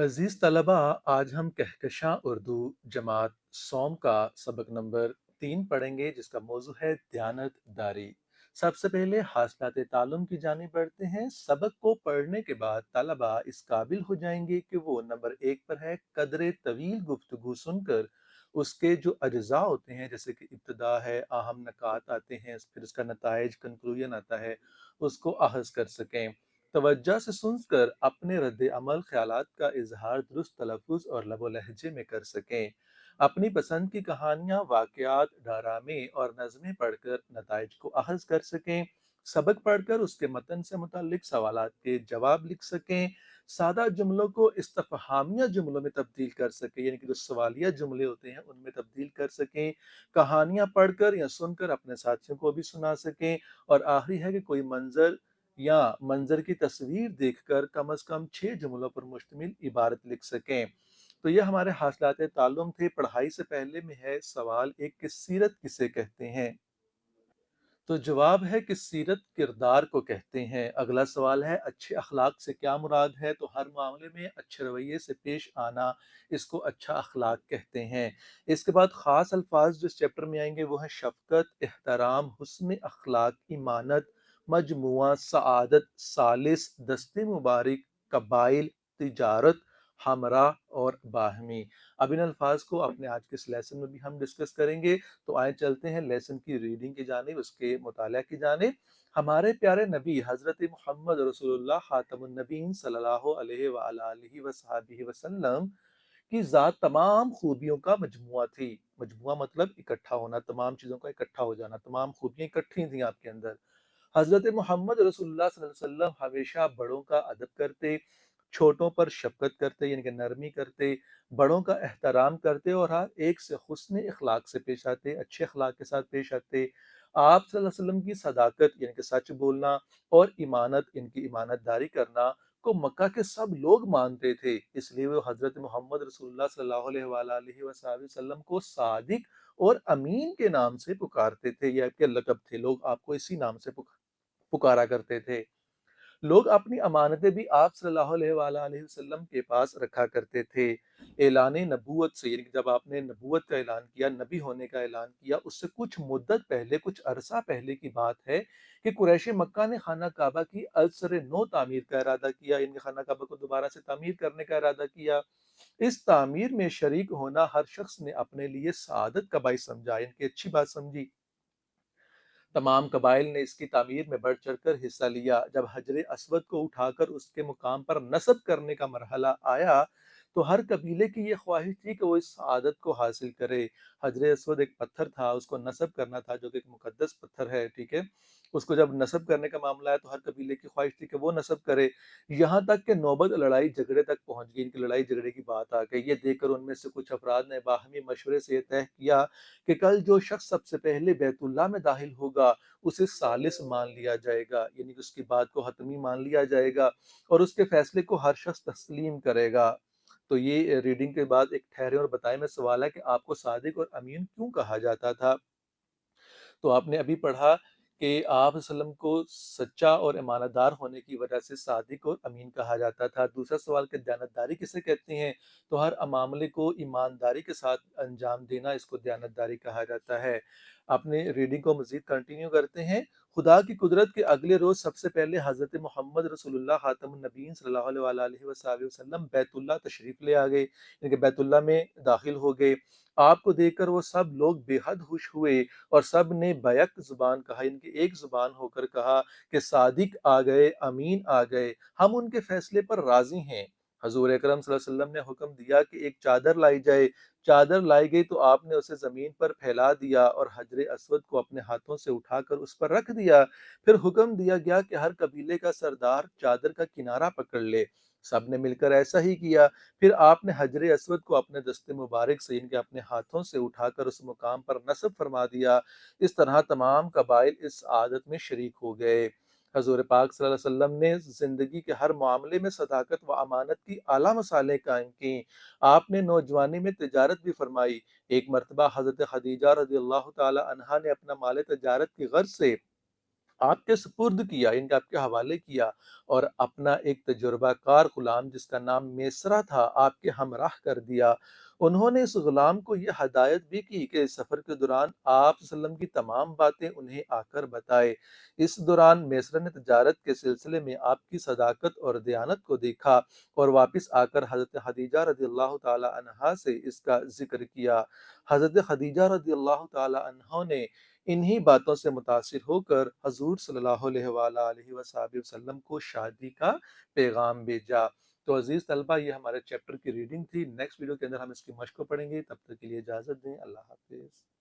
अजीज तलबा, आज हम कहकशां उर्दू जमात सोम का सबक नंबर 3 पढ़ेंगे, जिसका मौजू है दयानतदारी। सबसे पहले हासिलात तालुम की जानिब बढ़ते हैं। सबक को पढ़ने के बाद तलबा इस काबिल हो जाएंगे कि वो नंबर 1 पर है कदर तवील गुफ्तगू सुनकर उसके जो अज्जा होते हैं, जैसे कि इब्तदा है, अहम नकात आते हैं, फिर उसका नताइज कंक्लूजन आता है, उसको अहज कर सकें। तवज्जो से सुनकर अपने रद्द अमल ख्यालात का इजहार दुरुस्त तलफ़ुज़ और लबो लहजे में कर सकें। अपनी पसंद की कहानियाँ, वाक़यात, डरामे और नज़में पढ़कर नताइज को अहज़ कर सकें। सबक पढ़कर उसके मतन से मुतल्लिक सवालात के जवाब लिख सकें। सादा जुमलों को इस्तफ़हामिया जुमलों में तब्दील कर सकें, यानी कि जो सवालिया जुमले होते हैं उनमें तब्दील कर सकें। कहानियाँ पढ़कर या सुनकर अपने साथियों को भी सुना सकें। और आखिरी है कि कोई मंजर या मंजर की तस्वीर देखकर कम से कम 6 जुमलों पर मुश्तमिल इबारत लिख सकें। तो ये हमारे हासिलात ताल्लुम थे। पढ़ाई से पहले में है सवाल एक कि सीरत किसे कहते हैं। तो जवाब है कि सीरत किरदार को कहते हैं। अगला सवाल है अच्छे अखलाक से क्या मुराद है। तो हर मामले में अच्छे रवैये से पेश आना, इसको अच्छा अखलाक कहते हैं। इसके बाद खास अल्फाज जो इस चैप्टर में आएंगे वो हैं शफकत, एहतराम, हुस्न अखलाक, ईमानत, मजमुआ, सआदत, सालिस, दस्ते मुबारक, कबाइल, तिजारत, हमरा और बाहमी। अब इन अल्फाज को अपने आज के इस लेसन में भी हम डिस्कस करेंगे। तो आए चलते हैं लेसन की रीडिंग की जानिब, उसके मुताला की जानिब। हमारे प्यारे नबी हजरत मोहम्मद रसूलुल्लाह खातमुन नबीन सल्लल्लाहु अलैहि वसल्लम वसल्लम की जात तमाम खूबियों का मजमुआ थी। मजमुआ मतलब इकट्ठा होना, तमाम चीजों का इकट्ठा हो जाना, तमाम खूबियां इकट्ठी थी आपके अंदर। हजरत मोहम्मद रसूलुल्लाह सल्लल्लाहु अलैहि वसल्लम हमेशा बड़ों का अदब करते, छोटों पर शफकत करते यानी कि नरमी करते, बड़ों का एहतराम करते और हर एक से हुस्न इखलाक से पेश आते, अच्छे अखलाक के साथ पेश आते। आप सल्लल्लाहु अलैहि वसल्लम की सदाकत यानी कि सच बोलना और ईमानत, इनकी ईमानतदारी करना को मक्का के सब लोग मानते थे। इसलिए वो हजरत मोहम्मद रसूलुल्लाह सल्लल्लाहु अलैहि वसल्लम को सादिक और अमीन के नाम से पुकारते थे। ये आपके लकब थे, लोग आपको इसी नाम से पुकारा करते थे। लोग अपनी अमानतें भी आप सल्लल्लाहु अलैहि वसल्लम के पास रखा करते थे। ऐलान नबूवत से, यानी कि जब आपने नबूवत का ऐलान किया, नबी होने का ऐलान किया, उससे कुछ मुद्दत पहले, कुछ अरसा पहले की बात है कि कुरैश मक्का ने खाना काबा की अलसर नो तामीर का इरादा किया, यानी खाना काबा को दोबारा से तामीर करने का इरादा किया। इस तामीर में शरीक होना हर शख्स ने अपने लिए सआदत का बाइस समझा, इनकी अच्छी बात समझी। तमाम कबाइल ने इसकी तामीर में बढ़ चढ़कर हिस्सा लिया। जब हजर असवद को उठाकर उसके मुकाम पर नस्ब करने का मरहला आया, तो हर कबीले की ये ख्वाहिश थी कि वो इस सआदत को हासिल करे। हजर असवद एक पत्थर था, उसको नस्ब करना था, जो कि एक मुकद्दस पत्थर है, ठीक है। उसको जब नस्ब करने का मामला आया तो हर कबीले की ख्वाहिश थी कि वो नस्ब करे। यहाँ तक कि नौबत लड़ाई झगड़े तक पहुंच गई, इनकी लड़ाई झगड़े की बात आ गई। ये देखकर उनमें से कुछ अफराद ने बाहमी मशवरे से यह तय किया कि कल जो शख्स सबसे पहले बैतुल्लाह में दाखिल होगा उसे सालिस मान लिया जाएगा, यानी कि उसकी बात को हतमी मान लिया जाएगा और उसके फैसले को हर शख्स तस्लीम करेगा। तो ये रीडिंग के बाद एक ठहरे और बताए में सवाल है कि आपको सादिक और अमीन क्यों कहा जाता था। तो आपने अभी पढ़ा कि आप वसल्लम को सच्चा और ईमानदार होने की वजह से सादिक और अमीन कहा जाता था। दूसरा सवाल कि दयानतदारी किसे कहते हैं। तो हर मामले को ईमानदारी के साथ अंजाम देना, इसको दयानतदारी कहा जाता है। अपने रीडिंग को मजीद कंटिन्यू करते हैं। खुदा की कुदरत के अगले रोज सबसे पहले हजरत मोहम्मद रसूलुल्लाह खातमुन नबीन सल्लल्लाहु अलैहि वसल्लम बैतुल्लाह तशरीफ ले आ गए, यानी कि बैतुल्लाह में दाखिल हो गए। आपको देखकर वो सब लोग बेहद खुश हुए और सब ने बैक जुबान कहा, इनकी एक जुबान होकर कहा कि सादिक आ गए, अमीन आ गए, हम उनके फैसले पर राजी हैं। हजूर अकरम सल्लल्लाहु अलैहि वसल्लम ने हुक्म दिया कि एक चादर लाई जाए। चादर लाई गई तो आपने उसे जमीन पर फैला दिया और हजर असवद को अपने हाथों से उठाकर उस पर रख दिया। फिर हुक्म दिया गया कि हर कबीले का सरदार चादर का किनारा पकड़ ले। सबने मिलकर ऐसा ही किया। फिर आपने हजर असवद को अपने दस्ते मुबारक से, इनके अपने हाथों से उठाकर उस मुकाम पर नस्ब फरमा दिया। इस तरह तमाम कबाइल इस आदत में शरीक हो गए। हजूर पाक सल्लल्लाहु अलैहि वसल्लम ने जिंदगी के हर मामले में सदाकत व अमानत की आला मसाले कायम की। आपने नौजवानी में तिजारत भी फरमाई। एक मरतबा हजरत खदीजा रज़ी अल्लाह तआला अन्हा ने अपना माल तिजारत की गर्ज से آپ کے سپرد کیا، یعنی کہ آپ کے حوالے کیا، اور اپنا ایک تجربہ کار غلام جس کا نام میسرہ تھا آپ کے ہمراہ کر دیا۔ انہوں نے اس غلام کو یہ ہدایت بھی کی کہ اس سفر کے دوران آپ صلی اللہ علیہ وسلم کی تمام باتیں انہیں آ کر بتائے۔ اس دوران میسرہ نے تجارت کے سلسلے میں آپ کی صداقت اور دیانت کو دیکھا اور واپس آ کر حضرت خدیجہ رضی اللہ تعالی عنہا سے اس کا ذکر کیا۔ حضرت خدیجہ رضی اللہ تعالی عنہ نے انہی باتوں سے متاثر ہو کر حضور صلی اللہ علیہ وآلہ وصحبہ وسلم کو شادی کا پیغام بھیجا۔ تو عزیز طلبہ، یہ ہمارے چیپٹر کی ریڈنگ تھی۔ نیکسٹ ویڈیو کے اندر ہم اس کی مشق کو پڑھیں گے، تب تک کے لیے اجازت دیں۔ اللہ حافظ۔